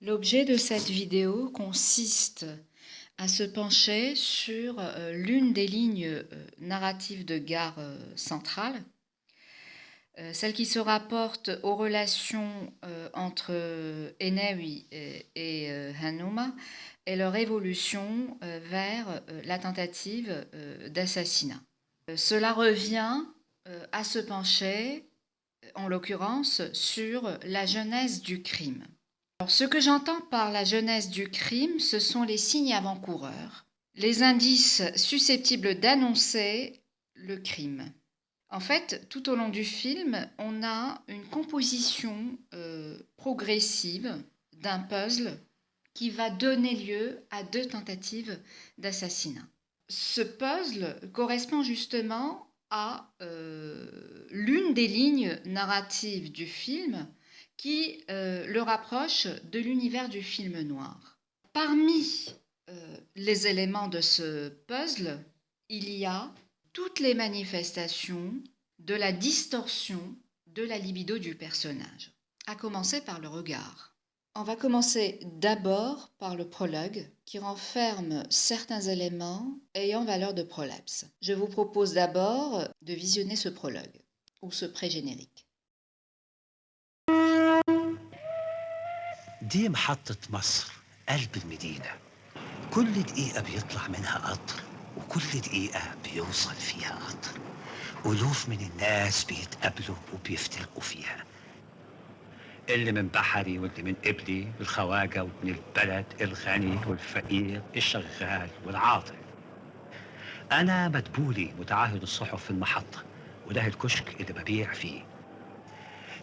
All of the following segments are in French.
L'objet de cette vidéo consiste à se pencher sur l'une des lignes narratives de Gare centrale, celle qui se rapporte aux relations entre Enewi et Hanuma et leur évolution vers la tentative d'assassinat. Cela revient à se pencher, en l'occurrence, sur la genèse du crime. Alors, ce que j'entends par la genèse du crime, ce sont les signes avant-coureurs, les indices susceptibles d'annoncer le crime. En fait, tout au long du film, on a une composition progressive d'un puzzle qui va donner lieu à deux tentatives d'assassinat. Ce puzzle correspond justement à l'une des lignes narratives du film qui le rapproche de l'univers du film noir. Parmi les éléments de ce puzzle, il y a toutes les manifestations de la distorsion de la libido du personnage, à commencer par le regard. On va commencer d'abord par le prologue qui renferme certains éléments ayant valeur de prolapse. Je vous propose d'abord de visionner ce prologue ou ce pré-générique. دي محطة مصر قلب المدينة. كل دقيقة بيطلع منها قطر وكل دقيقة بيوصل فيها قطر. ألوف من الناس بيتقابلوا وبيفترقوا فيها، اللي من بحري واللي من قبلي، الخواجة وابن البلد، الغني والفقير، الشغال والعاطل. أنا مدبولي متعهد الصحف في المحطة، وده الكشك اللي ببيع فيه.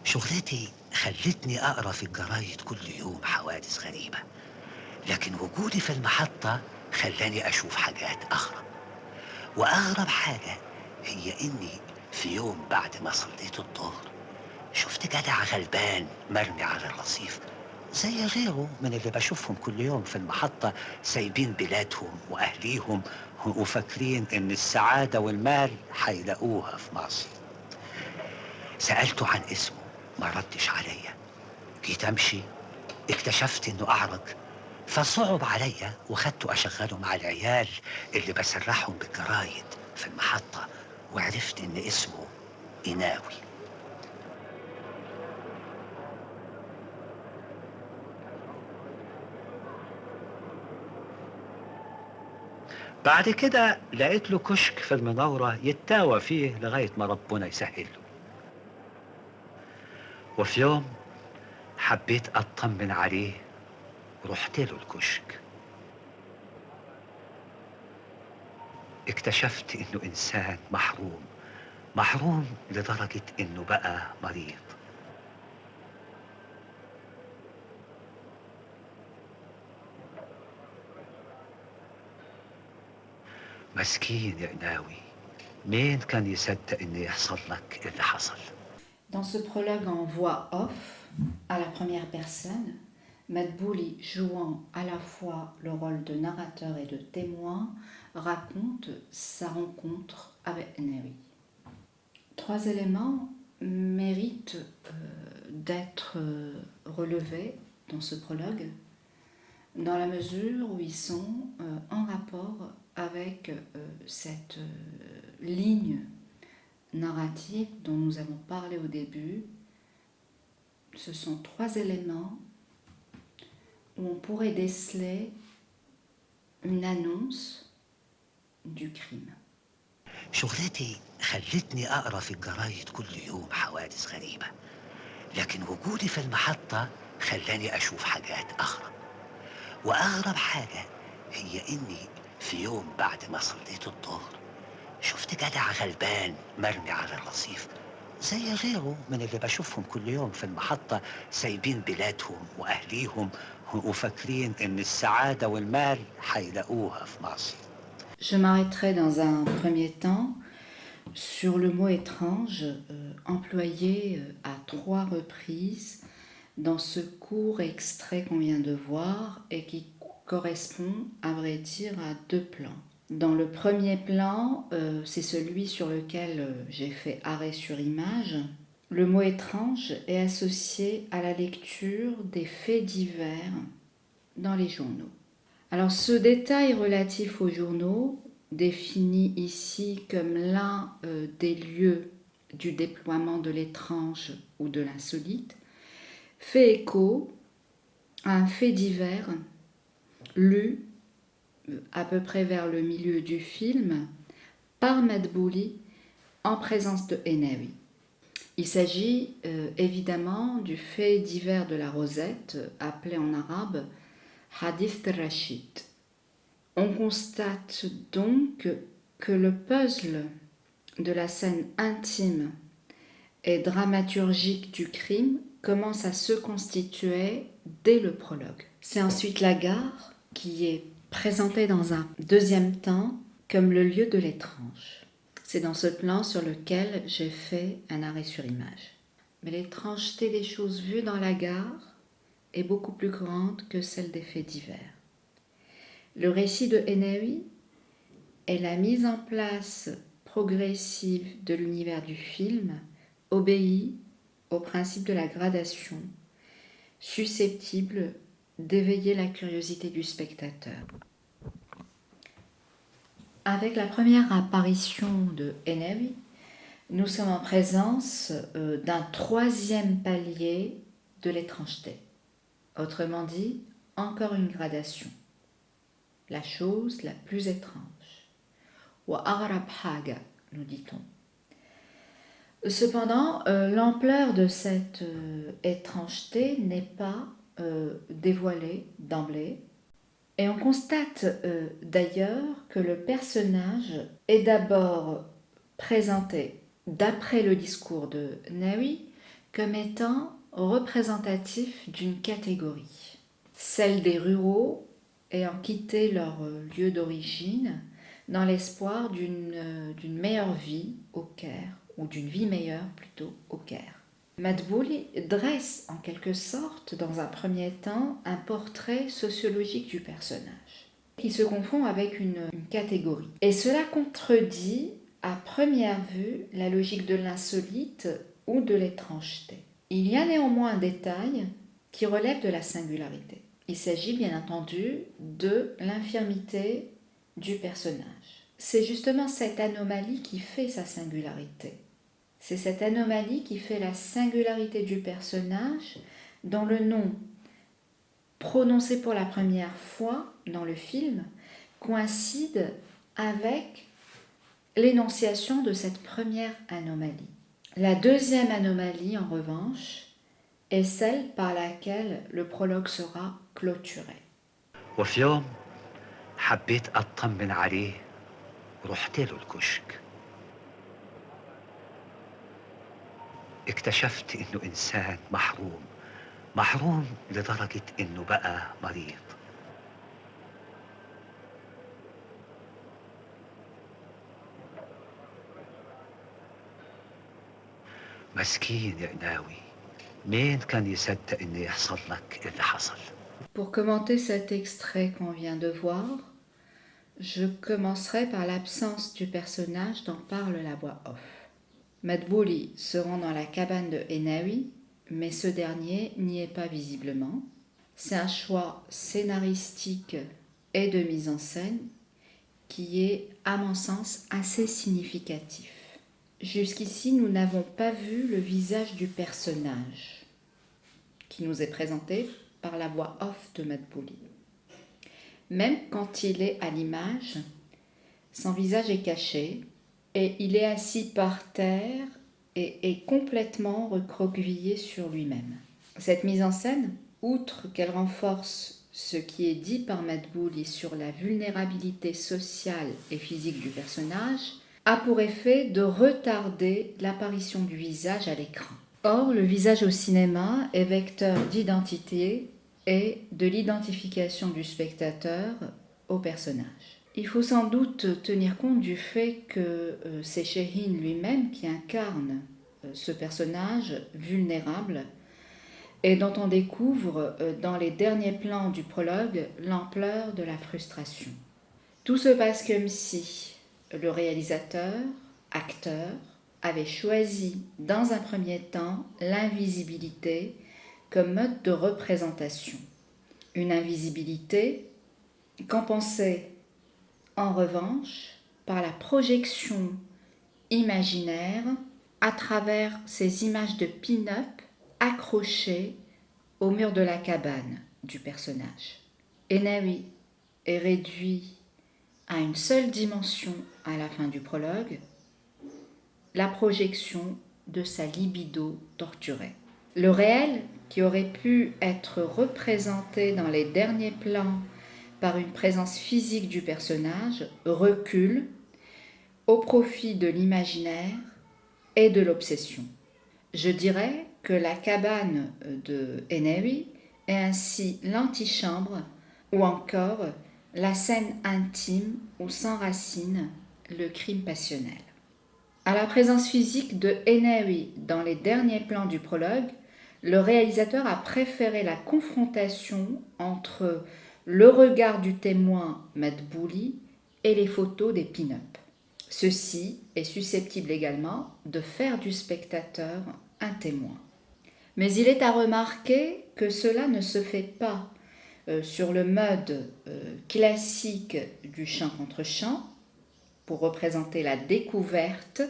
شغلتي خلتني أقرأ في الجرايد كل يوم حوادث غريبة، لكن وجودي في المحطة خلاني أشوف حاجات أغرب. وأغرب حاجة هي إني في يوم بعد ما صليت الظهر شفت جدع غلبان مرمي على الرصيف زي غيره من اللي بشوفهم كل يوم في المحطة، سايبين بلادهم وأهليهم وفاكرين إن السعادة والمال هيلاقوها في مصر. سألته عن اسمه ما ردش عليا. جيت أمشي اكتشفت إنه أعرج، فصعب عليا وخدته أشغله مع العيال اللي بسرحهم بالجرايد في المحطة، وعرفت إن اسمه إناوي. بعد كده لقيت له كشك في المناورة يتاوى فيه لغاية ما ربنا يسهل له. وفي يوم حبيت أطمن عليه ورحت له الكشك. اكتشفت إنه إنسان محروم لدرجة إنه بقى مريض. مسكين يا إناوي، مين كان يصدق إن يحصل لك اللي حصل؟ Dans ce prologue en voix off, à la première personne, Madbouli, jouant à la fois le rôle de narrateur et de témoin, raconte sa rencontre avec Neri. Trois éléments méritent d'être relevés dans ce prologue, dans la mesure où ils sont en rapport avec cette ligne narrative dont nous avons parlé au début. Ce sont trois éléments où on pourrait déceler une annonce du crime. شغلتي خلتني أقرأ في الجرايد كل يوم حوادث غريبة، لكن وجودي في المحطة خلاني أشوف حاجات أغرب. وأغرب حاجة هي إني في يوم بعد ما صليت الظهر شفت جدع غلبان مرمي على الرصيف زي غيره من اللي بشوفهم كل يوم في المحطة، سايبين بلادهم وأهليهم وفاكرين إن السعادة والمال هيلاقوها في مصر. Je m'arrêterai dans un premier temps sur le mot étrange employé à trois reprises dans ce court extrait qu'on vient de voir et qui correspond, à vrai dire, à deux plans. Dans le premier plan, c'est celui sur lequel j'ai fait arrêt sur image. Le mot étrange est associé à la lecture des faits divers dans les journaux. Alors ce détail relatif aux journaux, défini ici comme l'un des lieux du déploiement de l'étrange ou de l'insolite, fait écho à un fait divers lu à peu près vers le milieu du film par Madbouli en présence de Henawi. Il s'agit évidemment du fait divers de la rosette, appelé en arabe Hadith Rashid. On constate donc que le puzzle de la scène intime et dramaturgique du crime commence à se constituer dès le prologue. C'est ensuite la gare qui est présentée dans un deuxième temps comme le lieu de l'étrange. C'est dans ce plan sur lequel j'ai fait un arrêt sur image. Mais l'étrangeté des choses vues dans la gare est beaucoup plus grande que celle des faits divers. Le récit de Henawi est la mise en place progressive de l'univers du film, obéit au principe de la gradation, susceptible d'éveiller la curiosité du spectateur. Avec la première apparition de Henawi, nous sommes en présence d'un troisième palier de l'étrangeté. Autrement dit, encore une gradation. La chose la plus étrange. Wa aghrab haga, nous dit-on. Cependant, l'ampleur de cette étrangeté n'est pas dévoilée d'emblée. Et on constate d'ailleurs que le personnage est d'abord présenté, d'après le discours de Nawi, comme étant représentatif d'une catégorie, celle des ruraux ayant quitté leur lieu d'origine dans l'espoir d'une meilleure vie au Caire, ou d'une vie meilleure plutôt au Caire. Madbouli dresse en quelque sorte, dans un premier temps, un portrait sociologique du personnage, qui se confond avec une catégorie. Et cela contredit à première vue la logique de l'insolite ou de l'étrangeté. Il y a néanmoins un détail qui relève de la singularité. Il s'agit bien entendu de l'infirmité du personnage. C'est justement cette anomalie qui fait sa singularité. C'est cette anomalie qui fait la singularité du personnage dont le nom, prononcé pour la première fois dans le film, coïncide avec l'énonciation de cette première anomalie. La deuxième anomalie, en revanche, est celle par laquelle le prologue sera clôturé. وفي يوم حبيت أطمن عليه ورحت له الكشك. اكتشفت إنه إنسان محروم لدرجة إنه بقى مريض. مسكين يا قناوي، مين كان يصدق إنه يحصل لك اللي حصل؟ Pour commenter cet extrait qu'on vient de voir, je commencerai par l'absence du personnage dont parle la voix off. Madbouli se rend dans la cabane de Henawi, mais ce dernier n'y est pas visiblement. C'est un choix scénaristique et de mise en scène qui est, à mon sens, assez significatif. Jusqu'ici, nous n'avons pas vu le visage du personnage qui nous est présenté par la voix off de Madbouli. Même quand il est à l'image, son visage est caché et il est assis par terre et est complètement recroquevillé sur lui-même. Cette mise en scène, outre qu'elle renforce ce qui est dit par Madbouli sur la vulnérabilité sociale et physique du personnage, a pour effet de retarder l'apparition du visage à l'écran. Or, le visage au cinéma est vecteur d'identité et de l'identification du spectateur au personnage. Il faut sans doute tenir compte du fait que c'est Shehin lui-même qui incarne ce personnage vulnérable et dont on découvre dans les derniers plans du prologue l'ampleur de la frustration. Tout se passe comme si le réalisateur, acteur, avait choisi dans un premier temps l'invisibilité comme mode de représentation. Une invisibilité compensée en revanche par la projection imaginaire à travers ces images de pin-up accrochées au mur de la cabane du personnage. Enawi est réduit à une seule dimension à la fin du prologue, la projection de sa libido torturée. Le réel, qui aurait pu être représenté dans les derniers plans par une présence physique du personnage, recule au profit de l'imaginaire et de l'obsession. Je dirais que la cabane de Enawi est ainsi l'antichambre ou encore la scène intime où s'enracine le crime passionnel. À la présence physique de Enawi dans les derniers plans du prologue, le réalisateur a préféré la confrontation entre le regard du témoin Madbouli et les photos des pin-up. Ceci est susceptible également de faire du spectateur un témoin. Mais il est à remarquer que cela ne se fait pas sur le mode classique du champ contre champ, pour représenter la découverte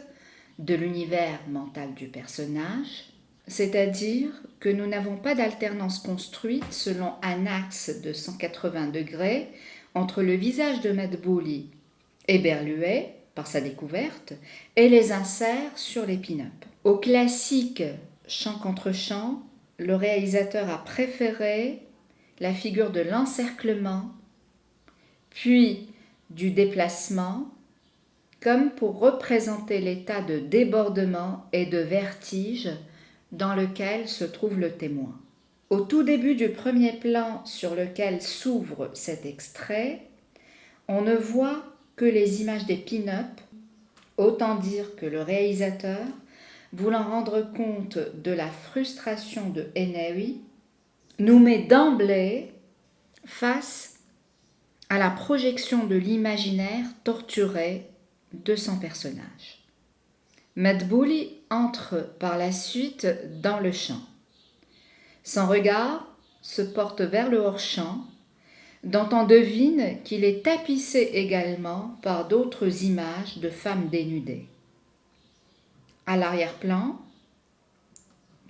de l'univers mental du personnage, c'est-à-dire que nous n'avons pas d'alternance construite selon un axe de 180 degrés entre le visage de Madbouli éberlué par sa découverte et les inserts sur les pin-up. Au classique champ contre champ, le réalisateur a préféré la figure de l'encerclement, puis du déplacement, comme pour représenter l'état de débordement et de vertige dans lequel se trouve le témoin. Au tout début du premier plan sur lequel s'ouvre cet extrait, on ne voit que les images des pin-up, autant dire que le réalisateur, voulant rendre compte de la frustration de Enawi, nous met d'emblée face à la projection de l'imaginaire torturé de son personnage. Madbouli entre par la suite dans le champ. Son regard se porte vers le hors-champ, dont on devine qu'il est tapissé également par d'autres images de femmes dénudées. À l'arrière-plan,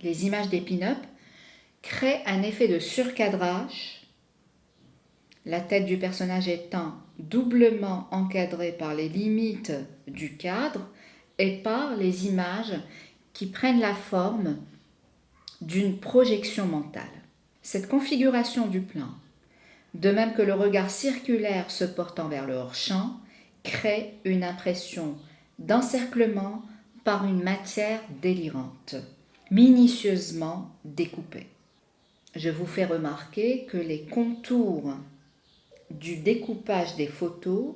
les images des pin-up créent un effet de surcadrage, la tête du personnage étant doublement encadrée par les limites du cadre et par les images qui prennent la forme d'une projection mentale. Cette configuration du plan, de même que le regard circulaire se portant vers le hors-champ, crée une impression d'encerclement par une matière délirante, minutieusement découpée. Je vous fais remarquer que les contours du découpage des photos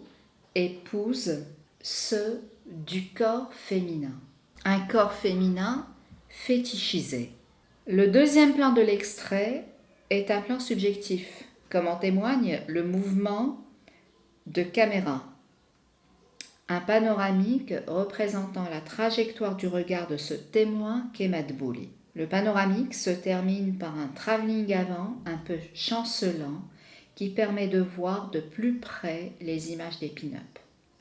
épousent ceux du corps féminin. Un corps féminin fétichisé. Le deuxième plan de l'extrait est un plan subjectif, comme en témoigne le mouvement de caméra. Un panoramique représentant la trajectoire du regard de ce témoin qu'est Madbouli. Le panoramique se termine par un travelling avant un peu chancelant qui permet de voir de plus près les images des pin-up.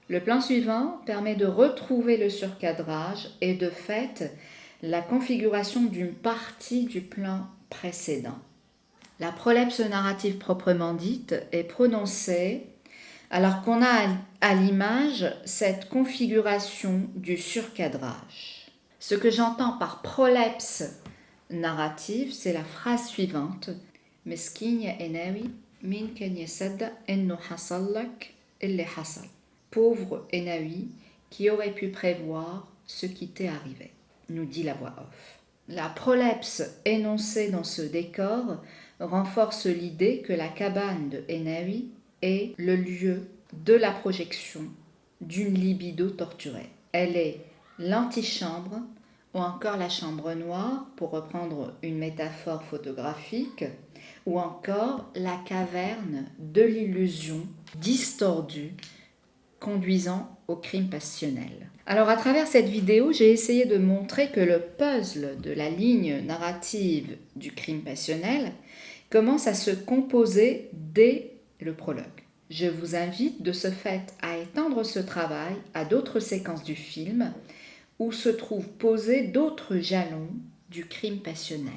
Le plan suivant permet de retrouver le surcadrage et de fait la configuration d'une partie du plan précédent. La prolepse narrative proprement dite est prononcée alors qu'on a à l'image cette configuration du surcadrage. Ce que j'entends par prolepse narrative, c'est la phrase suivante: Meskin ya Enawi, min kan yasadda enno hasal lak illi hasal. Pauvre Enawi, qui aurait pu prévoir ce qui t'est arrivé, nous dit la voix off. La prolepse énoncée dans ce décor renforce l'idée que la cabane de Enawi est le lieu de la projection d'une libido torturée. Elle est l'antichambre ou encore la chambre noire, pour reprendre une métaphore photographique, ou encore la caverne de l'illusion distordue conduisant au crime passionnel. Alors à travers cette vidéo, j'ai essayé de montrer que le puzzle de la ligne narrative du crime passionnel commence à se composer dès le prologue. Je vous invite de ce fait à étendre ce travail à d'autres séquences du film où se trouvent posés d'autres jalons du crime passionnel.